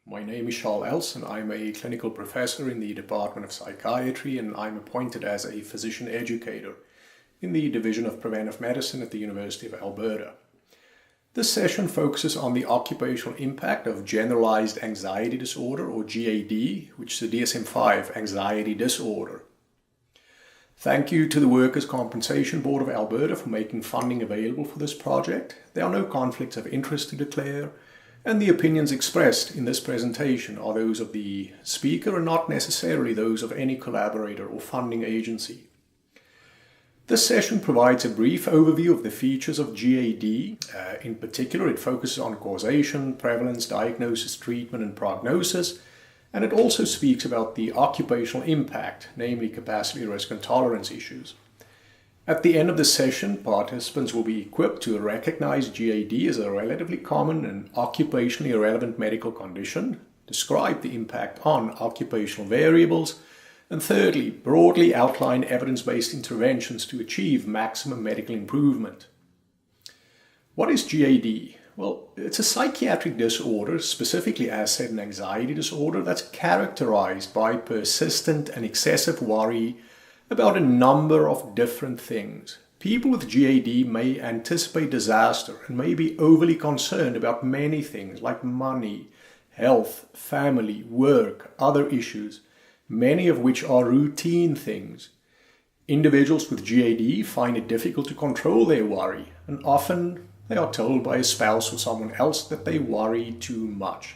My name is Charl Els and I'm a clinical professor in the Department of Psychiatry, and I'm appointed as a physician educator in the Division of Preventive Medicine at the University of Alberta. This session focuses on the occupational impact of Generalized Anxiety Disorder, or GAD, which is a DSM-5 anxiety disorder. Thank you to the Workers' Compensation Board of Alberta for making funding available for this project. There are no conflicts of interest to declare, and the opinions expressed in this presentation are those of the speaker and not necessarily those of any collaborator or funding agency. This session provides a brief overview of the features of GAD. In particular, it focuses on causation, prevalence, diagnosis, treatment, and prognosis, and it also speaks about the occupational impact, namely capacity, risk, and tolerance issues. At the end of the session, participants will be equipped to recognize GAD as a relatively common and occupationally relevant medical condition, describe the impact on occupational variables, and thirdly, broadly outline evidence-based interventions to achieve maximum medical improvement. What is GAD? Well, it's a psychiatric disorder, specifically as said an anxiety disorder, that's characterized by persistent and excessive worry about a number of different things. People with GAD may anticipate disaster and may be overly concerned about many things like money, health, family, work, other issues, many of which are routine things. Individuals with GAD find it difficult to control their worry, and often they are told by a spouse or someone else that they worry too much.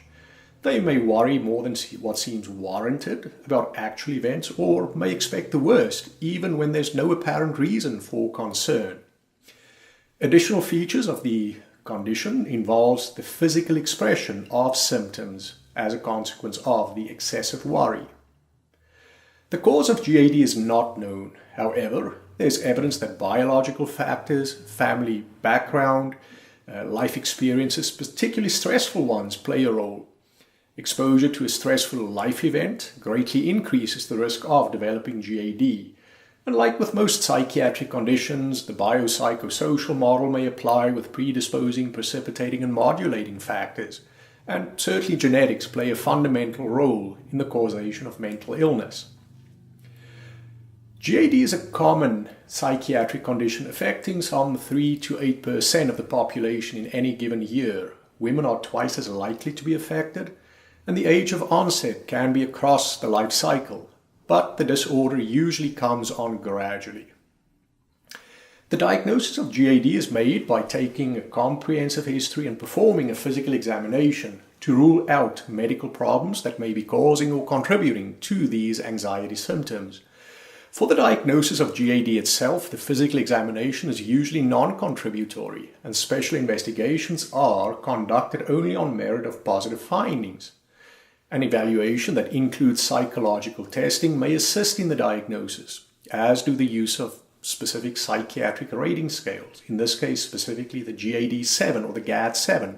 They may worry more than what seems warranted about actual events, or may expect the worst, even when there's no apparent reason for concern. Additional features of the condition involves the physical expression of symptoms as a consequence of the excessive worry. The cause of GAD is not known. However, there's evidence that biological factors, family background, life experiences, particularly stressful ones, play a role. Exposure to a stressful life event greatly increases the risk of developing GAD. And like with most psychiatric conditions, the biopsychosocial model may apply with predisposing, precipitating, and modulating factors. And certainly genetics play a fundamental role in the causation of mental illness. GAD is a common psychiatric condition affecting some 3 to 8% of the population in any given year. Women are twice as likely to be affected, and the age of onset can be across the life cycle, but the disorder usually comes on gradually. The diagnosis of GAD is made by taking a comprehensive history and performing a physical examination to rule out medical problems that may be causing or contributing to these anxiety symptoms. For the diagnosis of GAD itself, the physical examination is usually non-contributory, and special investigations are conducted only on merit of positive findings. An evaluation that includes psychological testing may assist in the diagnosis, as do the use of specific psychiatric rating scales, in this case specifically the GAD-7 or the GAD-7.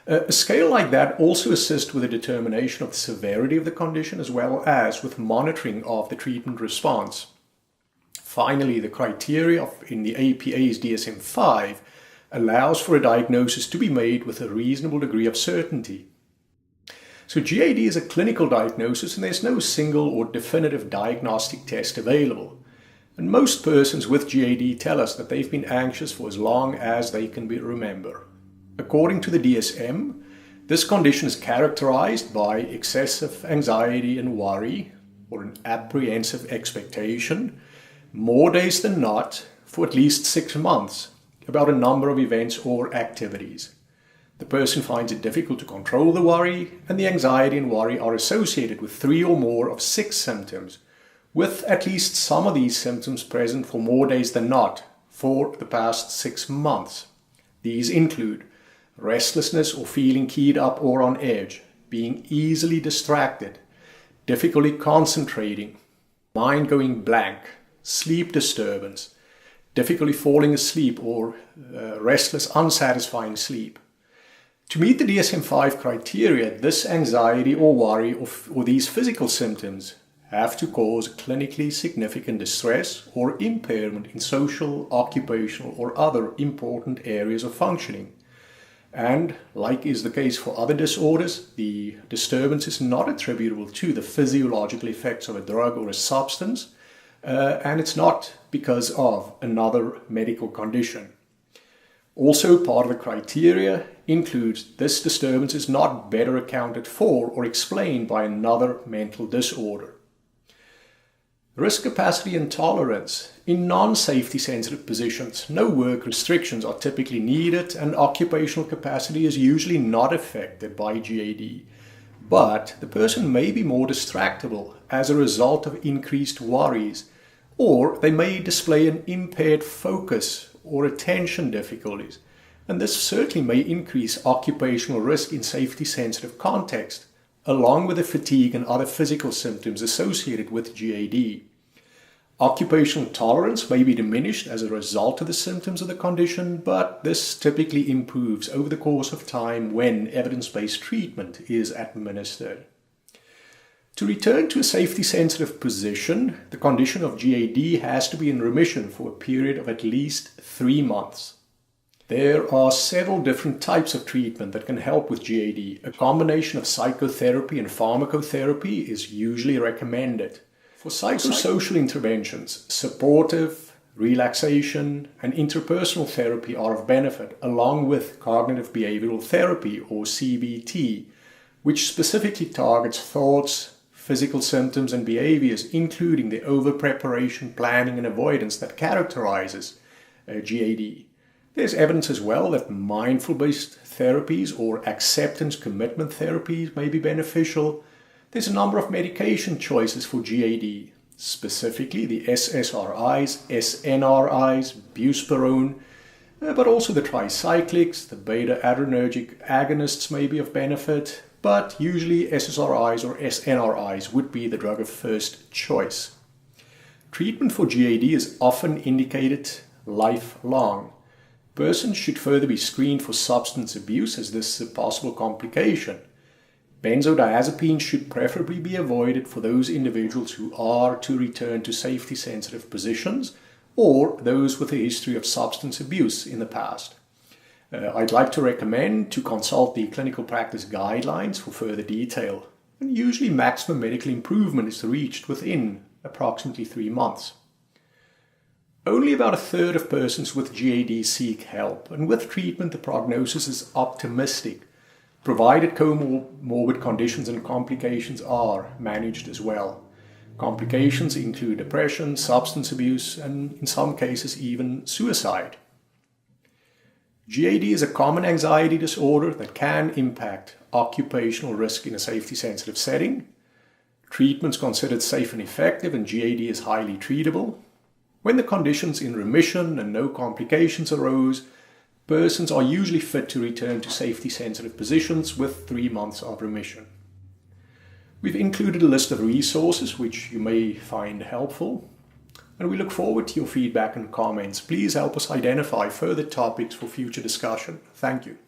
A scale like that also assists with the determination of the severity of the condition as well as with monitoring of the treatment response. Finally, the criteria in the APA's DSM-5 allows for a diagnosis to be made with a reasonable degree of certainty. So GAD is a clinical diagnosis, and there's no single or definitive diagnostic test available. And most persons with GAD tell us that they've been anxious for as long as they can remember. According to the DSM, this condition is characterized by excessive anxiety and worry, or an apprehensive expectation, more days than not, for at least 6 months, about a number of events or activities. The person finds it difficult to control the worry, and the anxiety and worry are associated with 3 or more of 6 symptoms, with at least some of these symptoms present for more days than not for the past 6 months. These include restlessness or feeling keyed up or on edge, being easily distracted, difficulty concentrating, mind going blank, sleep disturbance, difficulty falling asleep or restless, unsatisfying sleep. To meet the DSM-5 criteria, this anxiety or worry or these physical symptoms have to cause clinically significant distress or impairment in social, occupational, or other important areas of functioning. And, like is the case for other disorders, the disturbance is not attributable to the physiological effects of a drug or a substance, and it's not because of another medical condition. Also, part of the criteria includes this disturbance is not better accounted for or explained by another mental disorder. Risk capacity and tolerance. In non-safety sensitive positions, no work restrictions are typically needed and occupational capacity is usually not affected by GAD. But the person may be more distractible as a result of increased worries, or they may display an impaired focus or attention difficulties, and this certainly may increase occupational risk in safety-sensitive context, along with the fatigue and other physical symptoms associated with GAD. Occupational tolerance may be diminished as a result of the symptoms of the condition, but this typically improves over the course of time when evidence-based treatment is administered. To return to a safety-sensitive position, the condition of GAD has to be in remission for a period of at least 3 months. There are several different types of treatment that can help with GAD. A combination of psychotherapy and pharmacotherapy is usually recommended. For psychosocial interventions, supportive, relaxation, and interpersonal therapy are of benefit, along with cognitive behavioral therapy, or CBT, which specifically targets thoughts, physical symptoms, and behaviors, including the over-preparation, planning, and avoidance that characterizes GAD. There's evidence as well that mindful-based therapies or acceptance commitment therapies may be beneficial. There's a number of medication choices for GAD, specifically the SSRIs, SNRIs, buspirone, but also the tricyclics, the beta-adrenergic agonists may be of benefit, but usually SSRIs or SNRIs would be the drug of first choice. Treatment for GAD is often indicated lifelong. Persons should further be screened for substance abuse, as this is a possible complication. Benzodiazepines should preferably be avoided for those individuals who are to return to safety-sensitive positions or those with a history of substance abuse in the past. I'd like to recommend to consult the clinical practice guidelines for further detail. And usually maximum medical improvement is reached within approximately 3 months. Only about a third of persons with GAD seek help, and with treatment the prognosis is optimistic, provided comorbid conditions and complications are managed as well. Complications include depression, substance abuse, and in some cases even suicide. GAD is a common anxiety disorder that can impact occupational risk in a safety-sensitive setting. Treatment is considered safe and effective, and GAD is highly treatable. When the condition's in remission and no complications arose, persons are usually fit to return to safety-sensitive positions with 3 months of remission. We've included a list of resources which you may find helpful, and we look forward to your feedback and comments. Please help us identify further topics for future discussion. Thank you.